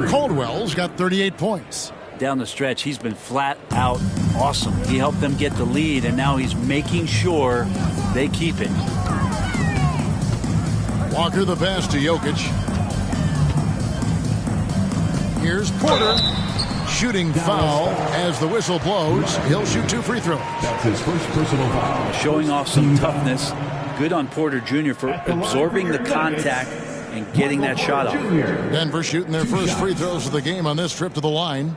Caldwell's got 38 points. Down the stretch, he's been flat out awesome. He helped them get the lead, and now he's making sure they keep it. Walker the pass to Jokic. Here's Porter. Shooting foul as the whistle blows. He'll shoot 2 free throws. That's his first personal foul. Showing off some toughness. Good on Porter Jr. for absorbing the contact and getting that shot off. Denver shooting their first free throws of the game on this trip to the line.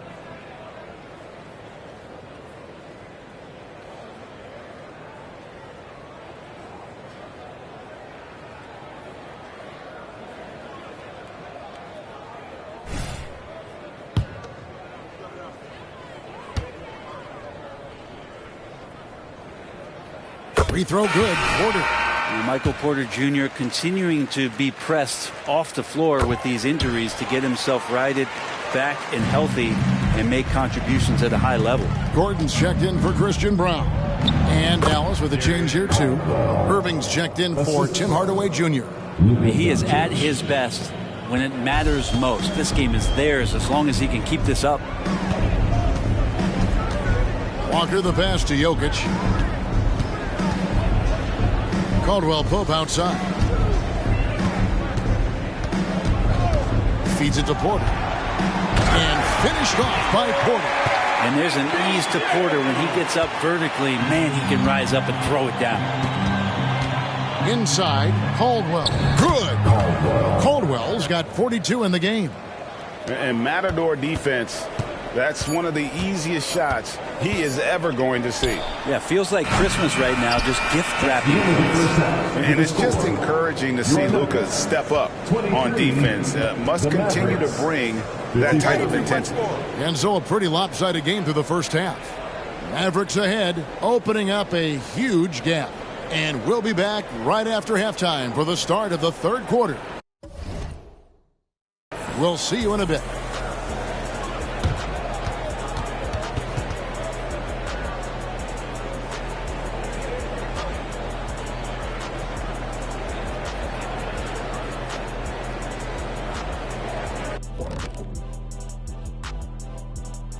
Free throw good. Porter. Michael Porter Jr. continuing to be pressed off the floor with these injuries to get himself righted back and healthy and make contributions at a high level. Gordon's checked in for Christian Brown. And Dallas with a change here too. Irving's checked in for Tim Hardaway Jr. He is at his best when it matters most. This game is theirs as long as he can keep this up. Walker the pass to Jokic. Caldwell Pope outside. Feeds it to Porter. And finished off by Porter. And there's an ease to Porter when he gets up vertically. Man, he can rise up and throw it down. Inside, Caldwell. Good. Caldwell's got 42 in the game. And Matador defense, that's one of the easiest shots he is ever going to see. Yeah, feels like Christmas right now, just gift wrapping. And it's just encouraging to see Luka step up on defense. Must continue to bring that type of intensity. And so a pretty lopsided game through the first half. Mavericks ahead, opening up a huge gap. And we'll be back right after halftime for the start of the third quarter. We'll see you in a bit.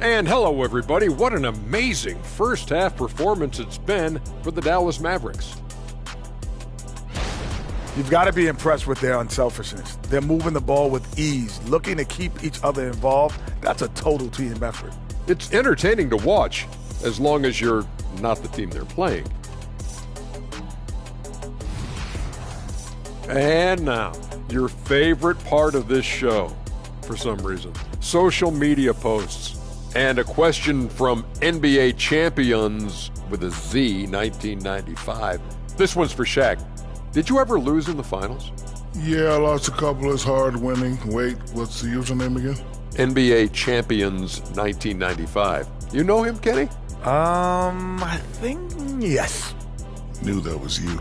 And hello, everybody. What an amazing first half performance it's been for the Dallas Mavericks. You've got to be impressed with their unselfishness. They're moving the ball with ease, looking to keep each other involved. That's a total team effort. It's entertaining to watch, as long as you're not the team they're playing. And now, your favorite part of this show, for some reason, social media posts. And a question from NBA champions with a Z, 1995. This one's for Shaq. Did you ever lose in the finals? Yeah, I lost a couple. It's hard winning. Wait, what's the username again? NBA champions 1995. You know him, Kenny? I think yes. Knew that was you.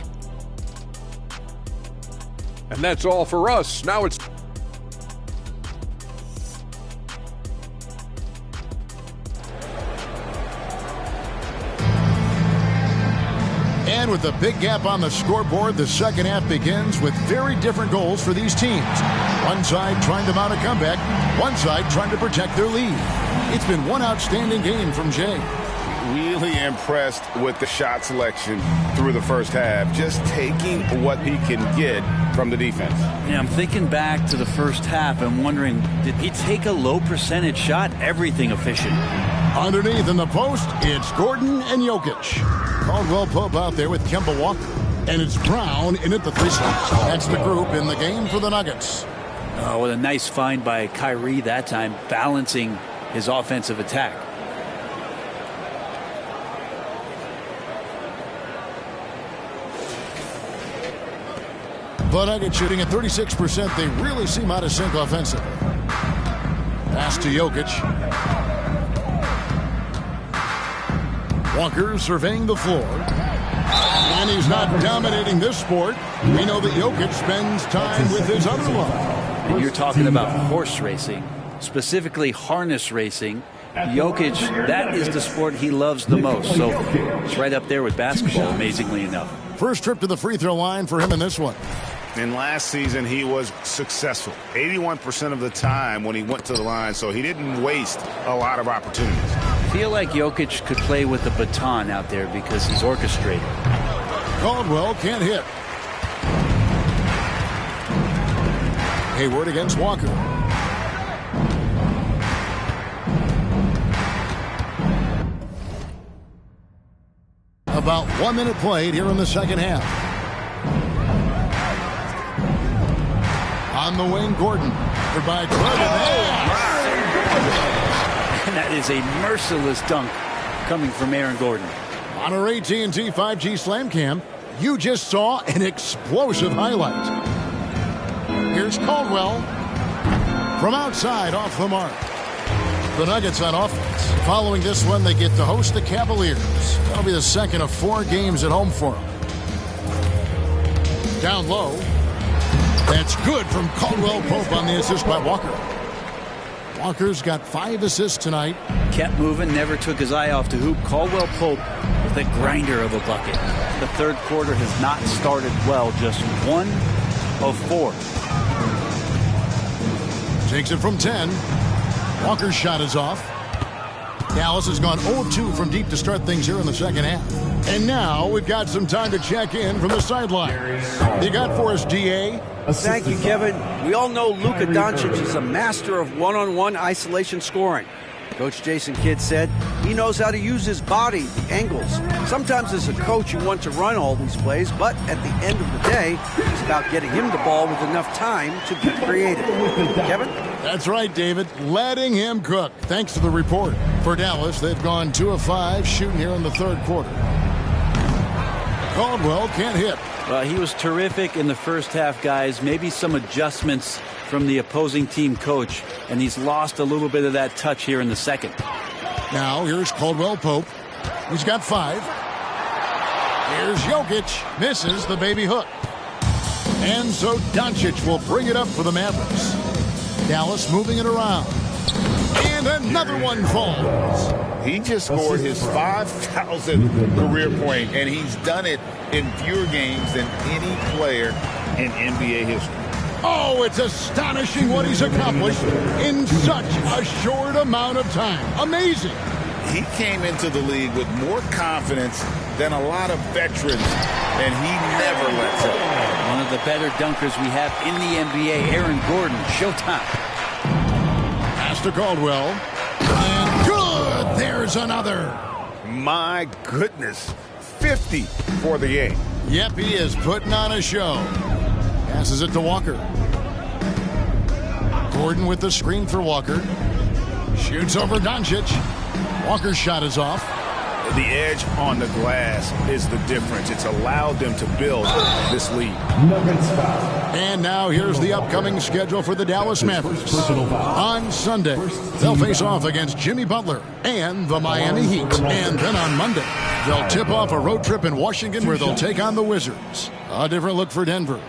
And that's all for us. Now it's... And with the big gap on the scoreboard, the second half begins with very different goals for these teams. One side trying to mount a comeback, one side trying to protect their lead. It's been one outstanding game from Jay. Really impressed with the shot selection through the first half, just taking what he can get from the defense. Yeah, I'm thinking back to the first half and wondering, did he take a low percentage shot? Everything efficient. Underneath in the post, it's Gordon and Jokic. Caldwell Pope out there with Kemba Walker. And it's Brown in at the 3 slot. That's the group in the game for the Nuggets. Oh, what a nice find by Kyrie that time, balancing his offensive attack. The Nuggets shooting at 36%. They really seem out of sync offensively. Pass to Jokic. Walker surveying the floor. And he's not dominating this sport. We know that Jokic spends time with his other love. And you're talking about horse racing, specifically harness racing. Jokic, that is the sport he loves the most. So it's right up there with basketball, amazingly enough. First trip to the free throw line for him in this one. And last season, he was successful 81% of the time when he went to the line, so he didn't waste a lot of opportunities. I feel like Jokic could play with the baton out there because he's orchestrated. Caldwell can't hit. Hayward against Walker. About 1 minute played here in the second half. On the wing, Gordon. Goodbye, And that is a merciless dunk coming from Aaron Gordon. On our AT&T 5G Slam Cam, you just saw an explosive highlight. Here's Caldwell from outside off the mark. The Nuggets on offense. Following this one, they get to host the Cavaliers. That'll be the second of 4 games at home for them. Down low. That's good from Caldwell Pope on the assist by Walker. Walker's got 5 assists tonight. Kept moving, never took his eye off the hoop. Caldwell Pope with a grinder of a bucket. The third quarter has not started well, just 1 of 4. Takes it from 10. Walker's shot is off. Dallas has gone 0-2 from deep to start things here in the second half. And now we've got some time to check in from the sideline. You got for us, DA? Thank you, Kevin. We all know Luka Doncic is a master of one-on-one isolation scoring. Coach Jason Kidd said he knows how to use his body, the angles. Sometimes as a coach, you want to run all these plays, but at the end of the day, it's about getting him the ball with enough time to be creative. Kevin? That's right, David. Letting him cook. Thanks to the report. For Dallas, they've gone 2 of 5 shooting here in the third quarter. Caldwell can't hit. Well, he was terrific in the first half, guys. Maybe some adjustments from the opposing team coach, and he's lost a little bit of that touch here in the second. Now, here's Caldwell Pope. He's got 5. Here's Jokic. Misses the baby hook. And so Doncic will bring it up for the Mavericks. Dallas moving it around. And another one falls. He just scored his 5,000th career point, and he's done it in fewer games than any player in NBA history. Oh, it's astonishing what he's accomplished in such a short amount of time. Amazing. He came into the league with more confidence than a lot of veterans, and he never lets up. One of the better dunkers we have in the NBA, Aaron Gordon. Showtime. Pass to Caldwell. And good. There's another. My goodness. 50 for the game. Yep, he is putting on a show. Passes it to Walker. Gordon with the screen for Walker. Shoots over Doncic. Walker's shot is off. The edge on the glass is the difference. It's allowed them to build this lead. And now here's the upcoming schedule for the Dallas Mavericks. On Sunday, they'll face off against Jimmy Butler and the Miami Heat. And then on Monday, they'll tip off a road trip in Washington where they'll take on the Wizards. A different look for Denver.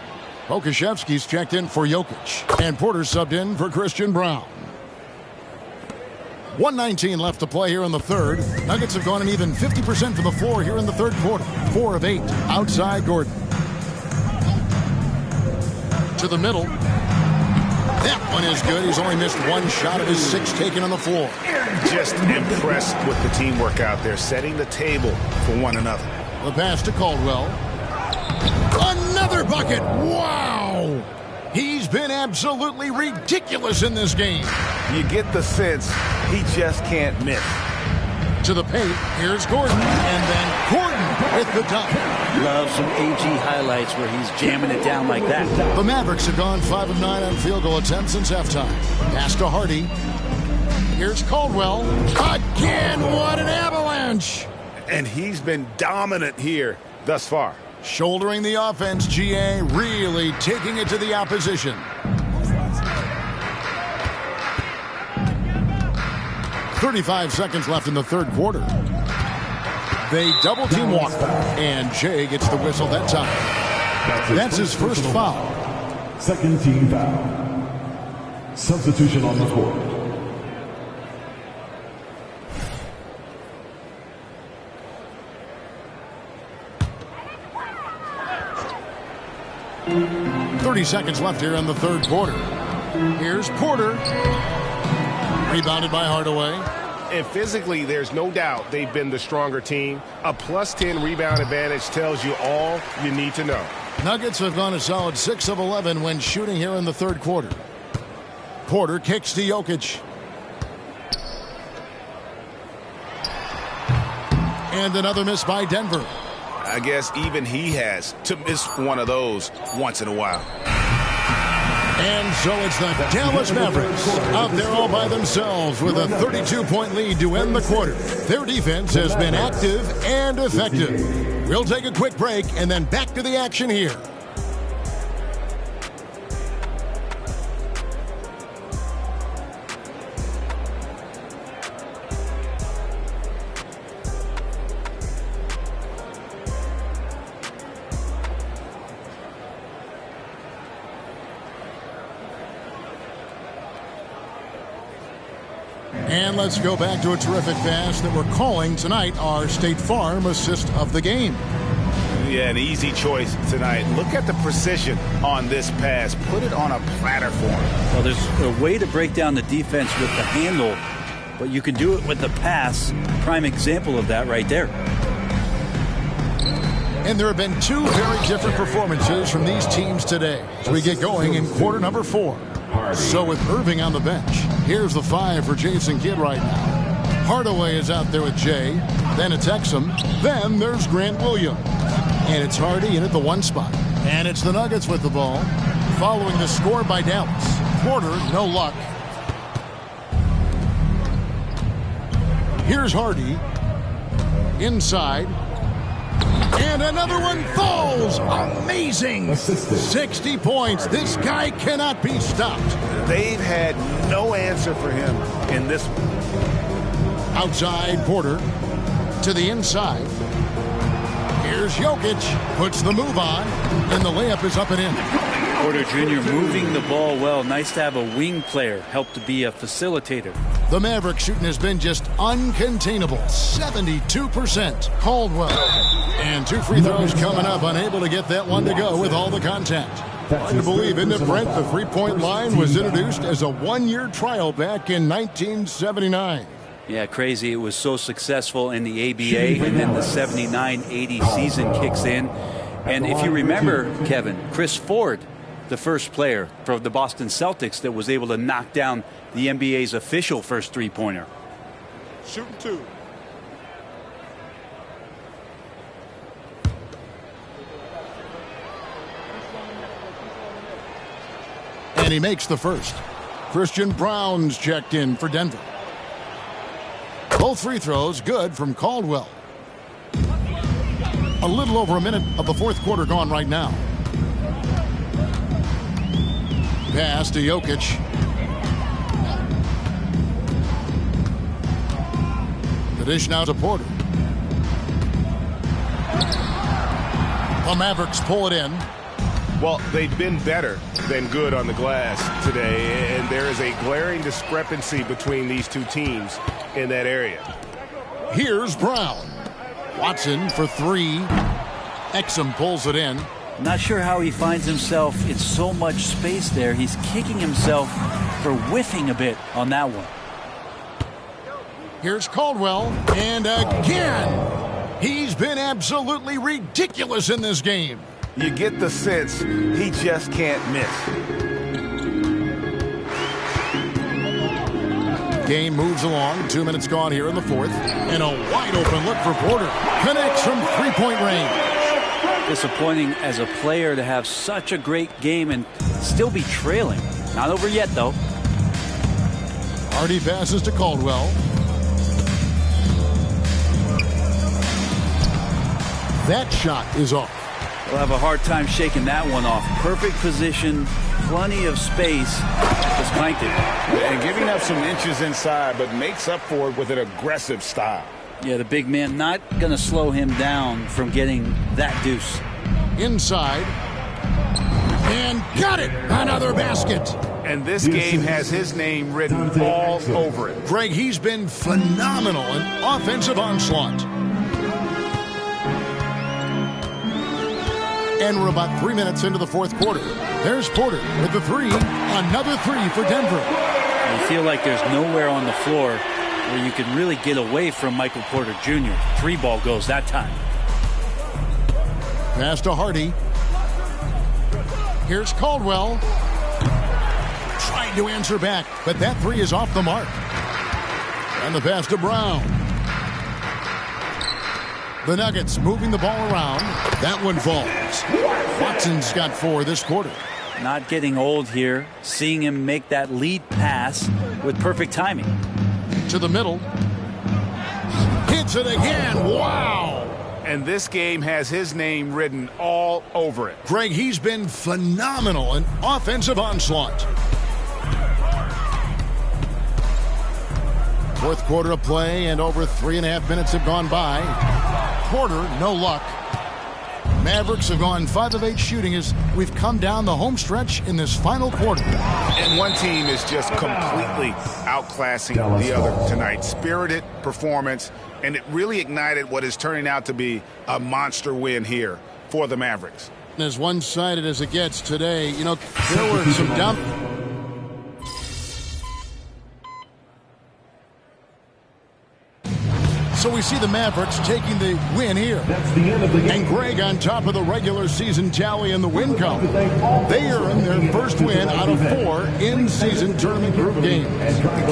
Pokusevski's checked in for Jokic. And Porter subbed in for Christian Brown. 1:19 left to play here in the third. Nuggets have gone an even 50% from the floor here in the third quarter. 4 of 8 outside Gordon. To the middle. That one is good. He's only missed 1 shot of his 6 taken on the floor. Just impressed with the teamwork out there, setting the table for one another. The pass to Caldwell. Another bucket. Wow. He's been absolutely ridiculous in this game. You get the sense he just can't miss. To the paint, here's Gordon, and then Gordon with the dunk. Love some AG highlights where he's jamming it down like that. The Mavericks have gone 5 of 9 on field goal attempts since halftime. Pass to Hardy. Here's Caldwell. Again, what an avalanche. And he's been dominant here thus far. Shouldering the offense, GA really taking it to the opposition. 35 seconds left in the third quarter. They double-team Walker, and Jay gets the whistle that time. That's his first foul. Second team foul. Substitution on the court. .30 seconds left here in the third quarter. Here's Porter. Rebounded by Hardaway. And physically, there's no doubt they've been the stronger team. A +10 rebound advantage tells you all you need to know. Nuggets have gone a solid 6 of 11 when shooting here in the third quarter. Porter kicks to Jokic. And another miss by Denver. I guess even he has to miss one of those once in a while. And so it's the Dallas Mavericks out there all by themselves with a 32-point lead to end the quarter. Their defense has been active and effective. We'll take a quick break and then back to the action here. And let's go back to a terrific pass that we're calling tonight our State Farm assist of the game. Yeah, an easy choice tonight. Look at the precision on this pass. Put it on a platter for him. Well, there's a way to break down the defense with the handle, but you can do it with the pass. Prime example of that right there. And there have been 2 very different performances from these teams today as we get going in quarter number 4. So with Irving on the bench, here's the 5 for Jason Kidd right now. Hardaway is out there with Jay. Then it's Exum. Then there's Grant Williams. And it's Hardy in at the 1 spot. And it's the Nuggets with the ball. Following the score by Dallas. Porter, no luck. Here's Hardy. Inside. And another one falls. Amazing. 60 points. This guy cannot be stopped. They've had no answer for him in this one. Outside Porter to the inside. Here's Jokic. Puts the move on. And the layup is up and in. Porter Jr. moving the ball well. Nice to have a wing player help to be a facilitator. The Maverick shooting has been just uncontainable. 72%. Caldwell. And 2 free throws coming up. Unable to get that one to go with all the contact. Hard to believe, isn't it, Brent? The three-point line was introduced as a 1-year trial back in 1979. Yeah, crazy. It was so successful in the ABA, and then the 79-80 season kicks in. And if you remember, Kevin, Chris Ford, the first player for the Boston Celtics that was able to knock down the NBA's official first three-pointer. Shooting 2. And he makes the first. Christian Brown's checked in for Denver. Both free throws good from Caldwell. A little over a minute of the fourth quarter gone right now. Pass to Jokic. The dish now to Porter. The Mavericks pull it in. Well, they've been better than good on the glass today, and there is a glaring discrepancy between these two teams in that area. Here's Brown. Watson for three. Exum pulls it in. Not sure how he finds himself in so much space there. He's kicking himself for whiffing a bit on that one. Here's Caldwell, and again, he's been absolutely ridiculous in this game. You get the sense he just can't miss. Game moves along. 2 minutes gone here in the fourth. And a wide open look for Porter. Connects from three-point range. Disappointing as a player to have such a great game and still be trailing. Not over yet, though. Hardy passes to Caldwell. That shot is off. We'll have a hard time shaking that one off. Perfect position, plenty of space. Just clanked it. And giving up some inches inside, but makes up for it with an aggressive style. Yeah, the big man not going to slow him down from getting that deuce. Inside. And got it! Another basket. And this game has his name written all over it. Greg, he's been phenomenal in offensive onslaught. And we're about 3 minutes into the fourth quarter. There's Porter with the three. Another three for Denver. I feel like there's nowhere on the floor where you can really get away from Michael Porter Jr. Three ball goes that time. Pass to Hardy. Here's Caldwell. Trying to answer back, but that three is off the mark. And the pass to Brown. The Nuggets moving the ball around. That one falls. Watson's got 4 this quarter. Not getting old here. Seeing him make that lead pass with perfect timing. To the middle. Hits it again. Wow. And this game has his name written all over it. Greg, he's been phenomenal in offensive onslaught. Fourth quarter of play, and over 3.5 minutes have gone by. Porter, no luck. Mavericks have gone 5 of 8 shooting as we've come down the home stretch in this final quarter. And one team is just completely outclassing the other tonight. Spirited performance, and it really ignited what is turning out to be a monster win here for the Mavericks. As one-sided as it gets today, you know, there were some dump. So we see the Mavericks taking the win here. That's the end of the game. And Greg on top of the regular season tally in the win count. They earn their first win out of 4 in-season tournament group games.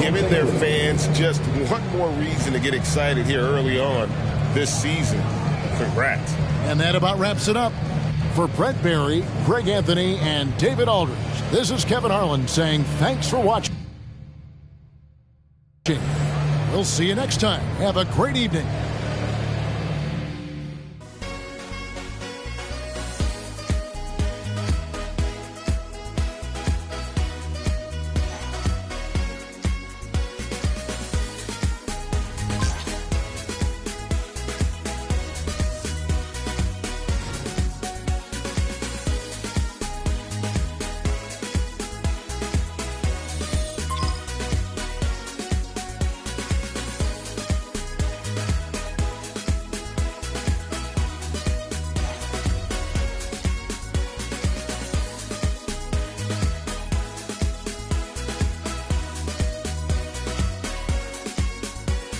Giving their fans just one more reason to get excited here early on this season. Congrats. And that about wraps it up. For Brett Barry, Greg Anthony, and David Aldridge, this is Kevin Harlan saying thanks for watching. We'll see you next time. Have a great evening.